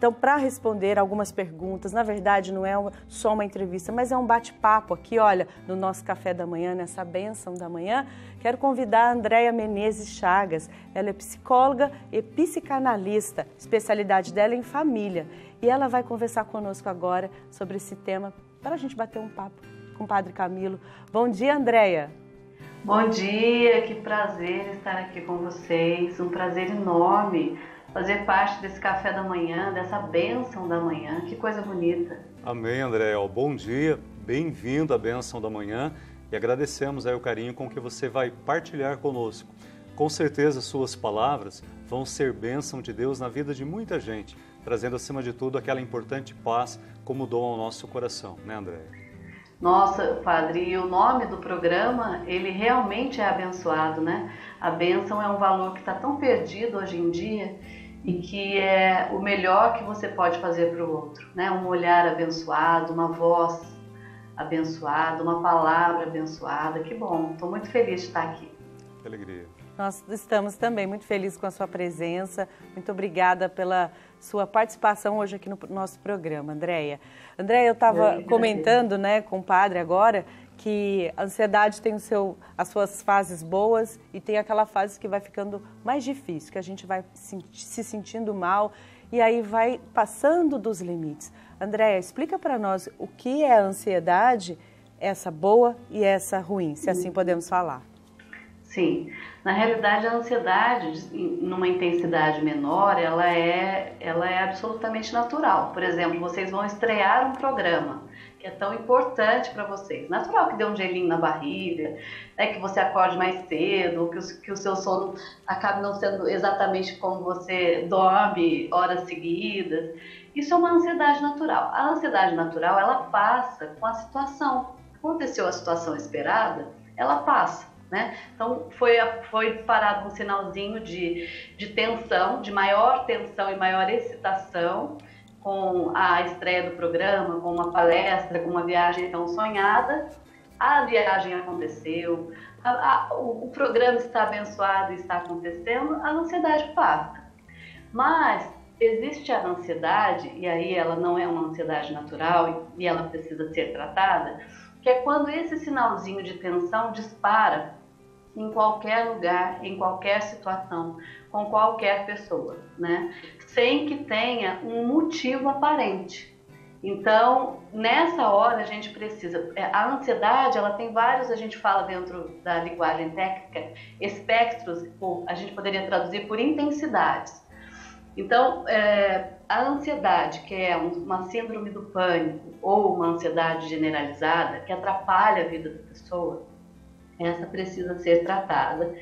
Então, para responder algumas perguntas, na verdade não é só uma entrevista, mas é um bate-papo aqui, olha, no nosso café da manhã, nessa bênção da manhã, quero convidar a Andréia Menezes Chagas. Ela é psicóloga e psicanalista, especialidade dela é em família. E ela vai conversar conosco agora sobre esse tema, para a gente bater um papo com o Padre Camilo. Bom dia, Andréia. Bom dia, que prazer estar aqui com vocês, um prazer enorme fazer parte desse café da manhã, dessa bênção da manhã, que coisa bonita. Amém, Andréia. Bom dia, bem-vindo à bênção da manhã e agradecemos aí o carinho com que você vai partilhar conosco. Com certeza suas palavras vão ser bênção de Deus na vida de muita gente, trazendo acima de tudo aquela importante paz como dom ao nosso coração, né, Andréia? Nossa, Padre, e o nome do programa, ele realmente é abençoado, né? A bênção é um valor que está tão perdido hoje em dia e que é o melhor que você pode fazer para o outro, né? Um olhar abençoado, uma voz abençoada, uma palavra abençoada. Que bom, estou muito feliz de estar aqui. Que alegria. Nós estamos também muito felizes com a sua presença. Muito obrigada pela sua participação hoje aqui no nosso programa, Andréia. Andréia, eu estava comentando, né, com o padre agora que a ansiedade tem as suas fases boas e tem aquela fase que vai ficando mais difícil, que a gente vai se sentindo mal e aí vai passando dos limites. Andréia, explica para nós o que é a ansiedade, essa boa e essa ruim, se assim podemos falar. Sim, na realidade a ansiedade, numa intensidade menor, ela é absolutamente natural. Por exemplo, vocês vão estrear um programa que é tão importante para vocês. Natural que dê um gelinho na barriga, que você acorde mais cedo, que o seu sono acabe não sendo exatamente como você dorme horas seguidas. Isso é uma ansiedade natural. A ansiedade natural, ela passa com a situação. Aconteceu a situação esperada, ela passa. Né? Então foi disparado um sinalzinho de tensão, de maior tensão e maior excitação com a estreia do programa, com uma palestra, com uma viagem tão sonhada. A viagem aconteceu, o programa está abençoado e está acontecendo, a ansiedade passa. Mas existe a ansiedade, e aí ela não é uma ansiedade natural e ela precisa ser tratada, que é quando esse sinalzinho de tensão dispara em qualquer lugar, em qualquer situação, com qualquer pessoa, né? Sem que tenha um motivo aparente. Então, nessa hora a gente precisa... A ansiedade, ela tem vários, a gente fala dentro da linguagem técnica, espectros, a gente poderia traduzir por intensidades. Então, a ansiedade, que é uma síndrome do pânico ou uma ansiedade generalizada, que atrapalha a vida da pessoa, essa precisa ser tratada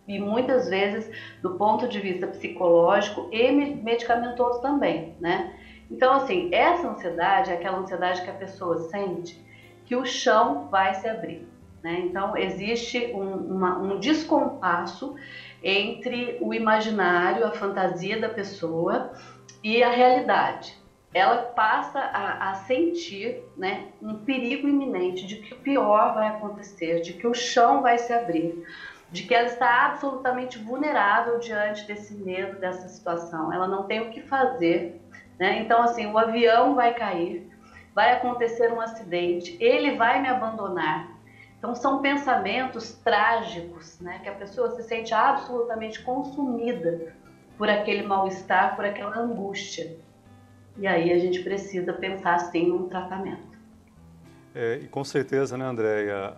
e muitas vezes do ponto de vista psicológico e medicamentoso também, né? Então, assim, essa ansiedade é aquela ansiedade que a pessoa sente que o chão vai se abrir, né? Então, existe um descompasso entre o imaginário, a fantasia da pessoa e a realidade. Ela passa a sentir, né, um perigo iminente de que o pior vai acontecer, de que o chão vai se abrir, de que ela está absolutamente vulnerável diante desse medo, dessa situação. Ela não tem o que fazer, né? Então, assim, o avião vai cair, vai acontecer um acidente, ele vai me abandonar. Então, são pensamentos trágicos, né, que a pessoa se sente absolutamente consumida por aquele mal-estar, por aquela angústia. E aí a gente precisa pensar, sim, num tratamento. E com certeza, né, Andréia,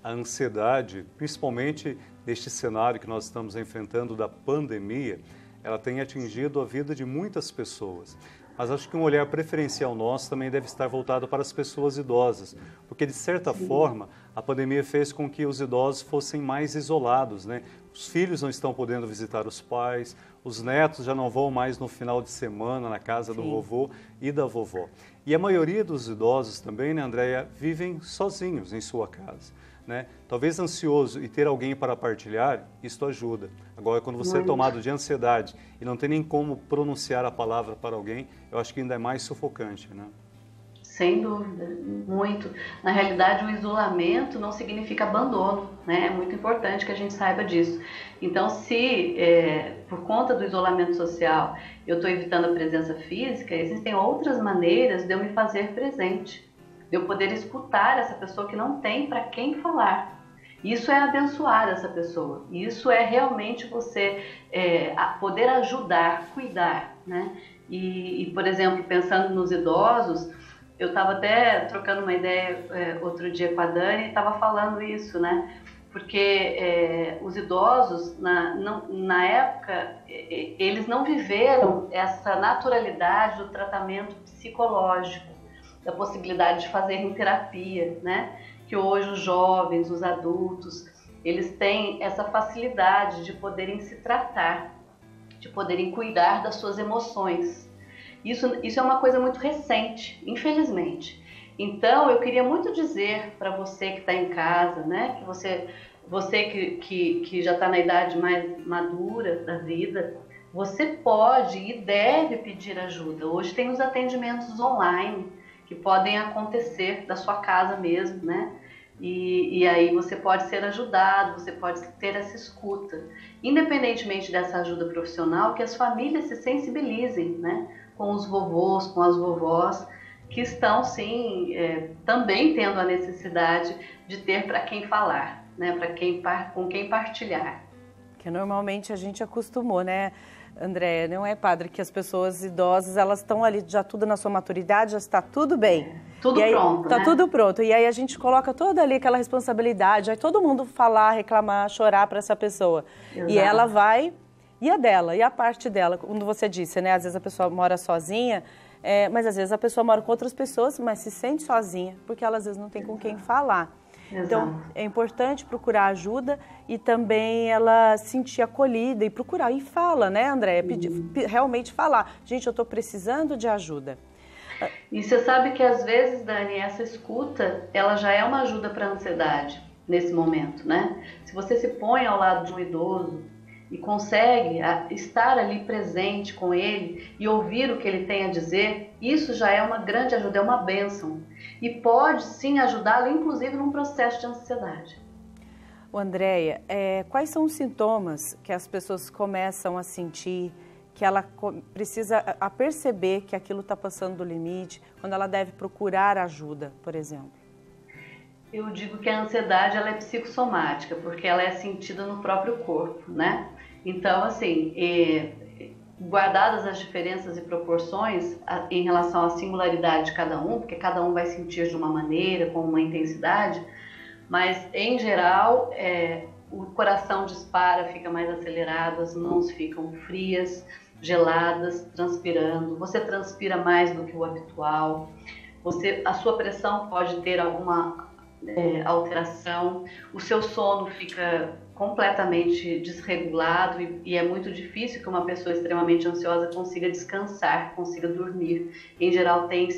a ansiedade, principalmente neste cenário que nós estamos enfrentando da pandemia, ela tem atingido a vida de muitas pessoas. Mas acho que um olhar preferencial nosso também deve estar voltado para as pessoas idosas, porque de certa forma a pandemia fez com que os idosos fossem mais isolados, né? Os filhos não estão podendo visitar os pais, os netos já não vão mais no final de semana na casa do vovô e da vovó. E a maioria dos idosos também, né, Andréia, vivem sozinhos em sua casa, né? Talvez ansioso e ter alguém para partilhar, isto ajuda. Agora, quando você é tomado de ansiedade e não tem nem como pronunciar a palavra para alguém, eu acho que ainda é mais sufocante, né? Sem dúvida, muito. Na realidade, o isolamento não significa abandono, né? É muito importante que a gente saiba disso. Então, se por conta do isolamento social eu estou evitando a presença física, existem outras maneiras de eu me fazer presente, de eu poder escutar essa pessoa que não tem para quem falar. Isso é abençoar essa pessoa. Isso é realmente você poder ajudar, cuidar, né? E, por exemplo, pensando nos idosos, eu estava até trocando uma ideia outro dia com a Dani e estava falando isso, né? Porque os idosos, na época, eles não viveram essa naturalidade do tratamento psicológico, da possibilidade de fazer em terapia, né? Que hoje os jovens, os adultos, eles têm essa facilidade de poderem se tratar, de poderem cuidar das suas emoções. Isso é uma coisa muito recente, infelizmente. Então, eu queria muito dizer para você que está em casa, né, que você que já está na idade mais madura da vida, você pode e deve pedir ajuda. Hoje tem os atendimentos online que podem acontecer da sua casa mesmo, né? E aí você pode ser ajudado, você pode ter essa escuta. Independentemente dessa ajuda profissional, que as famílias se sensibilizem, né? Com os vovôs, com as vovós, que estão, sim, também tendo a necessidade de ter para quem falar, né? Com quem partilhar. Que normalmente a gente acostumou, né, Andréia? Não é, padre, que as pessoas idosas, elas estão ali já tudo na sua maturidade, já está tudo bem. Tudo pronto, Está né? tudo pronto. E aí a gente coloca toda ali aquela responsabilidade, aí todo mundo falar, reclamar, chorar para essa pessoa. Exato. E ela vai... E a dela, e a parte dela, como você disse, né? Às vezes a pessoa mora sozinha, mas às vezes a pessoa mora com outras pessoas, mas se sente sozinha, porque ela às vezes não tem com quem falar. Exato. Então, é importante procurar ajuda e também ela se sentir acolhida e procurar. E fala, né, Andréia? Realmente falar. Gente, eu estou precisando de ajuda. E você sabe que às vezes, Dani, essa escuta, ela já é uma ajuda para a ansiedade nesse momento, né? Se você se põe ao lado de um idoso e consegue estar ali presente com ele e ouvir o que ele tem a dizer, isso já é uma grande ajuda, é uma bênção. E pode sim ajudá-lo, inclusive, num processo de ansiedade. Andréia, quais são os sintomas que as pessoas começam a sentir, que ela precisa perceber que aquilo está passando do limite, quando ela deve procurar ajuda, por exemplo? Eu digo que a ansiedade ela é psicossomática, porque ela é sentida no próprio corpo, né? Então, assim, guardadas as diferenças e proporções em relação à singularidade de cada um, porque cada um vai sentir de uma maneira, com uma intensidade, mas, em geral, o coração dispara, fica mais acelerado, as mãos ficam frias, geladas, transpirando, você transpira mais do que o habitual, a sua pressão pode ter alguma alteração, o seu sono fica completamente desregulado e é muito difícil que uma pessoa extremamente ansiosa consiga descansar, consiga dormir. Em geral tem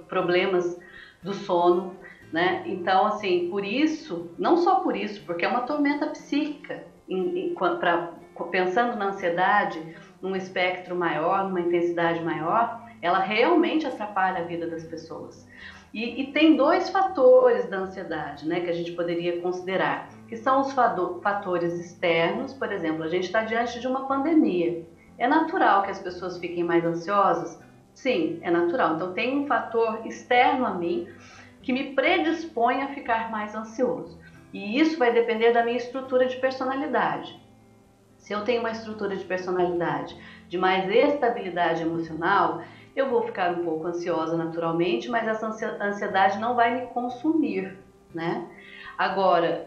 problemas do sono, né? Então, assim, por isso, não só por isso, porque é uma tormenta psíquica, pensando na ansiedade, num espectro maior, numa intensidade maior, ela realmente atrapalha a vida das pessoas. E tem dois fatores da ansiedade, né, que a gente poderia considerar, que são os fatores externos. Por exemplo, a gente está diante de uma pandemia. É natural que as pessoas fiquem mais ansiosas? Sim, é natural. Então tem um fator externo a mim que me predispõe a ficar mais ansioso. E isso vai depender da minha estrutura de personalidade. Se eu tenho uma estrutura de personalidade de mais estabilidade emocional, eu vou ficar um pouco ansiosa naturalmente, mas essa ansiedade não vai me consumir, né? Agora,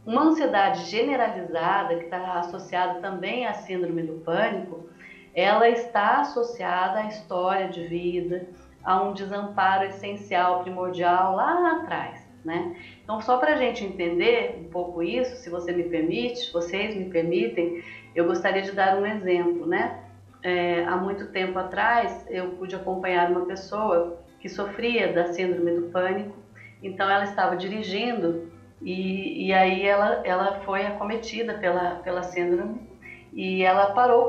uma ansiedade generalizada, que está associada também à síndrome do pânico, ela está associada à história de vida, a um desamparo essencial, primordial lá atrás, né? Então, só para a gente entender um pouco isso, se você me permite, vocês me permitem, eu gostaria de dar um exemplo, né? Há muito tempo atrás, eu pude acompanhar uma pessoa que sofria da síndrome do pânico. Então, ela estava dirigindo e aí ela foi acometida pela síndrome e ela parou o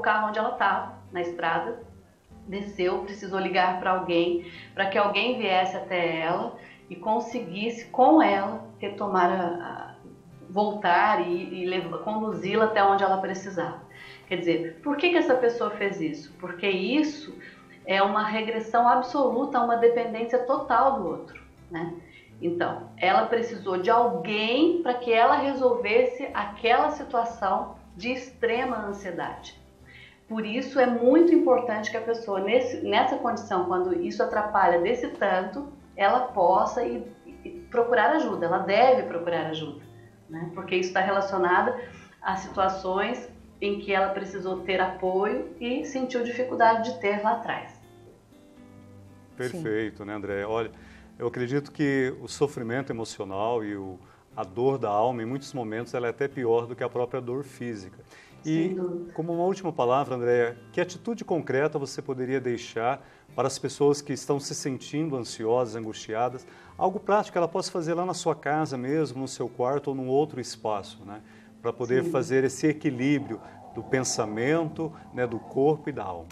carro onde ela estava, na estrada, desceu, precisou ligar para alguém, para que alguém viesse até ela e conseguisse com ela retomar, voltar e conduzi-la até onde ela precisava. Quer dizer, por que essa pessoa fez isso? Porque isso é uma regressão absoluta a uma dependência total do outro, né? Então, ela precisou de alguém para que ela resolvesse aquela situação de extrema ansiedade. Por isso é muito importante que a pessoa, nessa condição, quando isso atrapalha desse tanto, ela possa procurar ajuda, ela deve procurar ajuda, né? Porque isso está relacionado a situações em que ela precisou ter apoio e sentiu dificuldade de ter lá atrás. Perfeito, sim, né, Andréia? Olha, eu acredito que o sofrimento emocional e a dor da alma, em muitos momentos, ela é até pior do que a própria dor física. E, como uma última palavra, Andréia, que atitude concreta você poderia deixar para as pessoas que estão se sentindo ansiosas, angustiadas? Algo prático que ela possa fazer lá na sua casa mesmo, no seu quarto ou num outro espaço, né? Para poder fazer esse equilíbrio do pensamento, né, do corpo e da alma.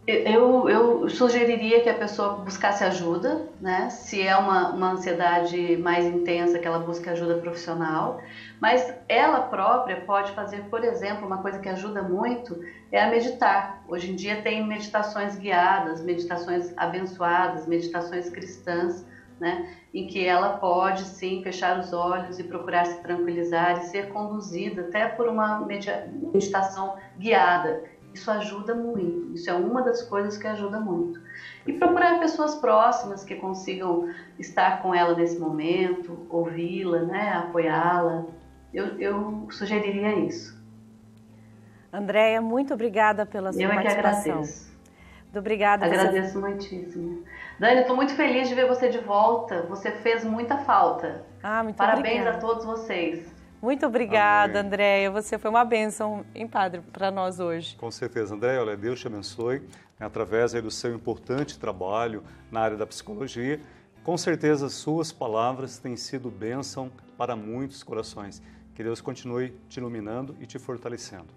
Eu sugeriria que a pessoa buscasse ajuda, né? Se é uma ansiedade mais intensa, que ela busque ajuda profissional, mas ela própria pode fazer, por exemplo, uma coisa que ajuda muito é a meditar. Hoje em dia tem meditações guiadas, meditações abençoadas, meditações cristãs, né? Em que ela pode sim fechar os olhos e procurar se tranquilizar e ser conduzida até por uma meditação guiada. Isso ajuda muito, isso é uma das coisas que ajuda muito. E procurar pessoas próximas que consigam estar com ela nesse momento, ouvi-la, né, apoiá-la. Eu sugeriria isso. Andréia, muito obrigada pela sua participação. Eu é que agradeço. Muito obrigada. Agradeço muitíssimo. Dani, estou muito feliz de ver você de volta. Você fez muita falta. Muito Parabéns obrigada a todos vocês. Muito obrigada, Andréia. Você foi uma bênção, hein, Padre, para nós hoje. Com certeza, Andréia. Olha, Deus te abençoe, através aí do seu importante trabalho na área da psicologia. Com certeza, suas palavras têm sido bênção para muitos corações. Que Deus continue te iluminando e te fortalecendo.